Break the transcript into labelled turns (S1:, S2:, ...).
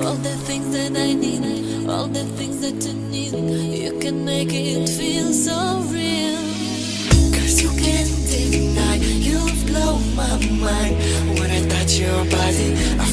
S1: all the things that I need, all the things that you need. You can make it feel so real. Cause you can't deny, you blow my mind. When I touch your body, I